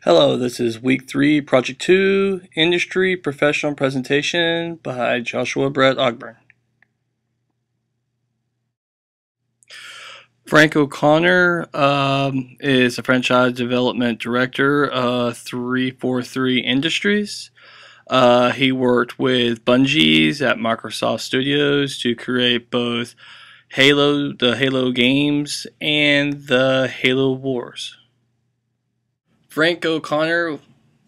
Hello, this is week 3, project 2, industry professional presentation by Joshua Brett Ogburn. Frank O'Connor is a franchise development director of 343 Industries. He worked with Bungie at Microsoft Studios to create both the Halo games, and the Halo Wars. Frank O'Connor,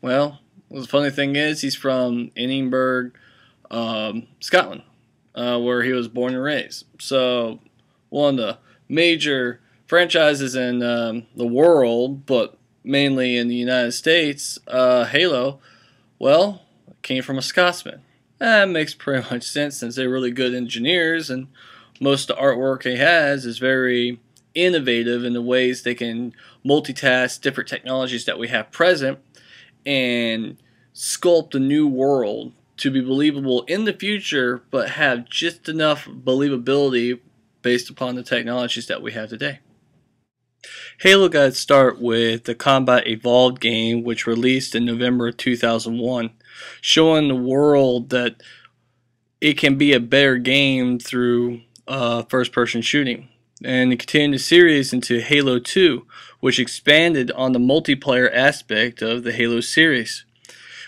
well, the funny thing is he's from Edinburgh, Scotland, where he was born and raised. So one of the major franchises in the world, but mainly in the United States, Halo, well, came from a Scotsman. That makes pretty much sense since they're really good engineers, and most of the artwork he has is very innovative in the ways they can multitask different technologies that we have present and sculpt a new world to be believable in the future, but have just enough believability based upon the technologies that we have today. Halo got its start with the Combat Evolved game, which released in November of 2001, showing the world that it can be a better game through first-person shooting. And it continued the series into Halo 2, which expanded on the multiplayer aspect of the Halo series,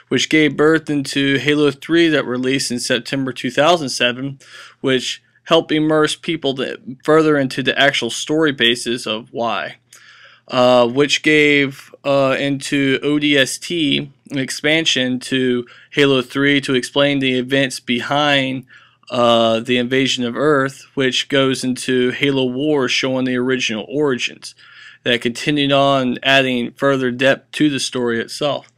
which gave birth into Halo 3 that released in September 2007, which helped immerse people further into the actual story basis of why, which gave into ODST an expansion to Halo 3 to explain the events behind the invasion of Earth, which goes into Halo Wars, showing the original origins, that continued on adding further depth to the story itself,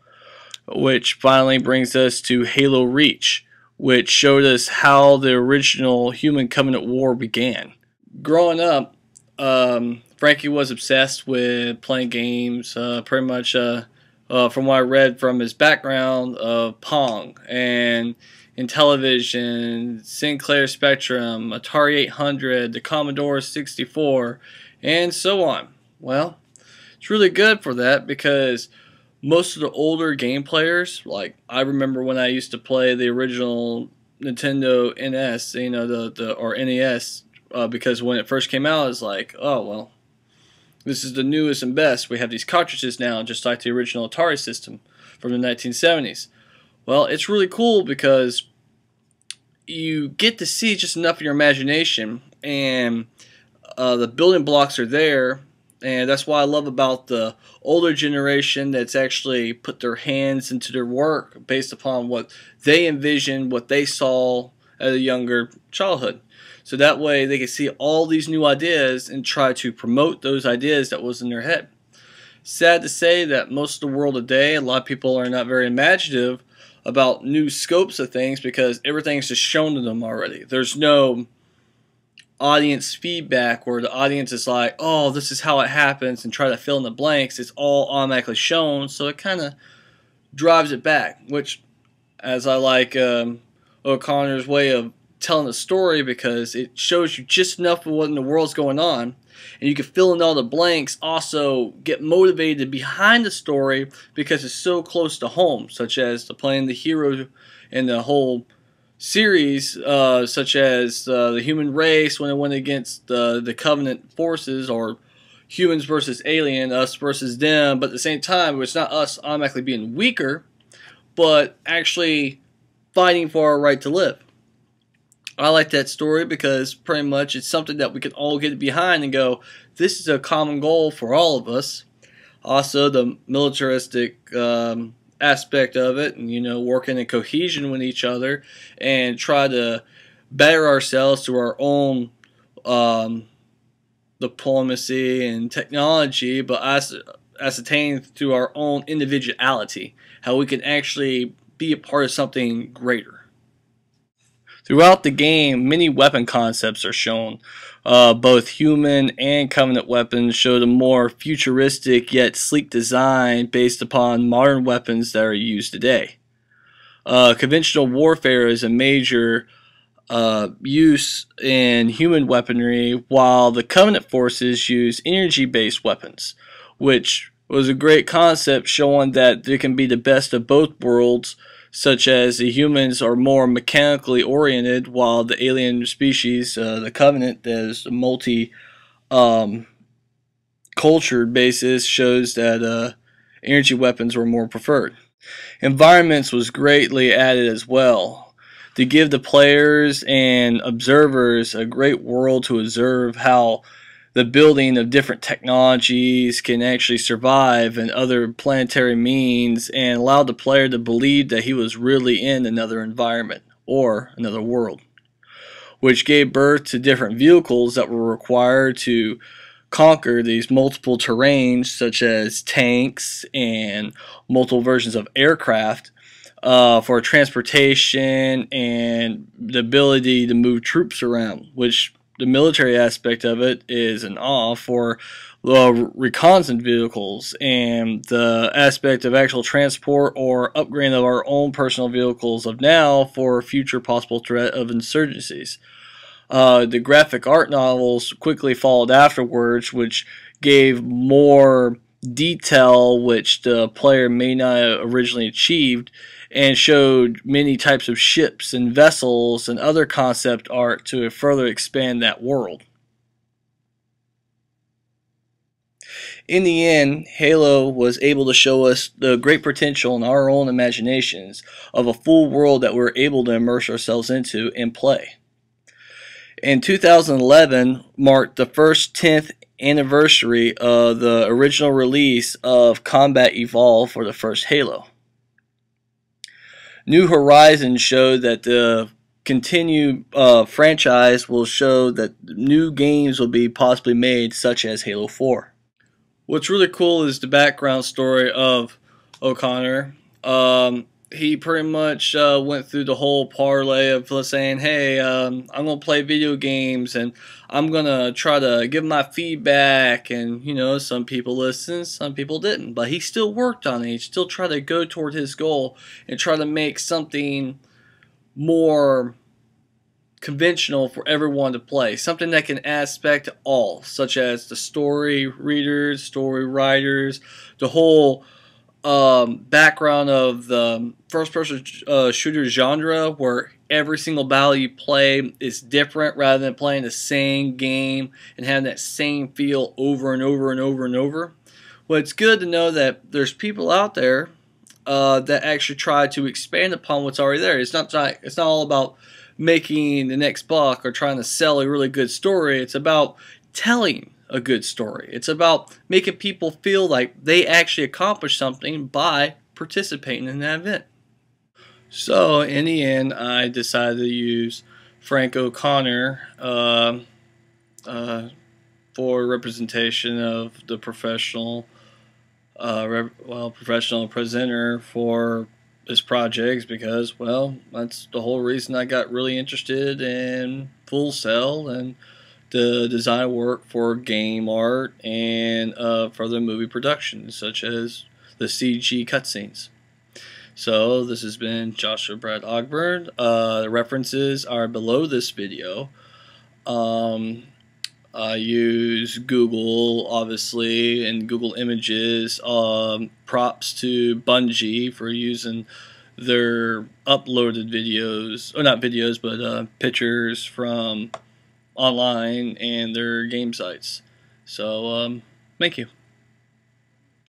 which finally brings us to Halo Reach, which showed us how the original Human Covenant War began. Growing up, Frankie was obsessed with playing games, pretty much from what I read from his background of Pong and Intellivision, Sinclair Spectrum, Atari 800, the Commodore 64, and so on. Well, it's really good for that because most of the older game players, like I remember when I used to play the original Nintendo NS, or NES, because when it first came out, it was like, oh well, this is the newest and best. We have these cartridges now, just like the original Atari system from the 1970s. Well, it's really cool because you get to see just enough of your imagination, and the building blocks are there, and that's what I love about the older generation that's actually put their hands into their work based upon what they envisioned, what they saw at a younger childhood. So that way they can see all these new ideas and try to promote those ideas that was in their head. Sad to say that most of the world today, a lot of people are not very imaginative about new scopes of things because everything's just shown to them already. There's no audience feedback where the audience is like, oh, this is how it happens, and try to fill in the blanks. It's all automatically shown, so it kind of drives it back, which, as I like O'Connor's way of telling the story, because it shows you just enough of what in the world's going on, and you can fill in all the blanks, also get motivated behind the story because it's so close to home, such as the playing the hero in the whole series, such as the human race when it went against the Covenant forces, or humans versus alien, us versus them, but at the same time it's not us automatically being weaker, but actually fighting for our right to live. I like that story because pretty much it's something that we can all get behind and go, this is a common goal for all of us. Also, the militaristic aspect of it, and working in cohesion with each other and try to better ourselves through our own diplomacy and technology, but ascertain through our own individuality, how we can actually be a part of something greater. Throughout the game, many weapon concepts are shown. Both human and Covenant weapons showed a more futuristic yet sleek design based upon modern weapons that are used today. Conventional warfare is a major use in human weaponry, while the Covenant forces use energy-based weapons, which was a great concept showing that there can be the best of both worlds, such as the humans are more mechanically oriented while the alien species, the Covenant, that is a multi cultured basis, shows that energy weapons were more preferred. Environments was greatly added as well to give the players and observers a great world to observe how the building of different technologies can actually survive in other planetary means, and allow the player to believe that he was really in another environment or another world, which gave birth to different vehicles that were required to conquer these multiple terrains, such as tanks and multiple versions of aircraft, for transportation and the ability to move troops around, which the military aspect of it is an awe for reconnaissance vehicles, and the aspect of actual transport or upgrade of our own personal vehicles of now for future possible threat of insurgencies. The graphic art novels quickly followed afterwards, which gave more detail which the player may not have originally achieved, and showed many types of ships and vessels and other concept art to further expand that world. In the end, Halo was able to show us the great potential in our own imaginations of a full world that we're able to immerse ourselves into and play. In 2011 marked the first 10th anniversary of the original release of Combat Evolved for the first Halo. New Horizons showed that the continued franchise will show that new games will be possibly made, such as Halo 4. What's really cool is the background story of O'Connor. He pretty much went through the whole parlay of saying, hey, I'm going to play video games and I'm going to try to give my feedback. And, you know, some people listened, some people didn't. But he still worked on it. He still tried to go toward his goal and try to make something more conventional for everyone to play. Something that can aspect to all, such as the story readers, story writers, the whole background of the first-person shooter genre, where every single battle you play is different, rather than playing the same game and having that same feel over and over and over and over. Well, it's good to know that there's people out there that actually try to expand upon what's already there. It's not all about making the next buck or trying to sell a really good story. It's about telling a good story. It's about making people feel like they actually accomplished something by participating in that event. So in the end, I decided to use Frank O'Connor for representation of the professional presenter for this project, because, well, that's the whole reason I got really interested in Full Sail and the design work for game art and further movie productions, such as the CG cutscenes. So this has been Joshua Brad Ogburn. The references are below this video. I use Google, obviously, and Google Images. Props to Bungie for using their uploaded videos, or not videos, but pictures from online and their game sites. So, thank you.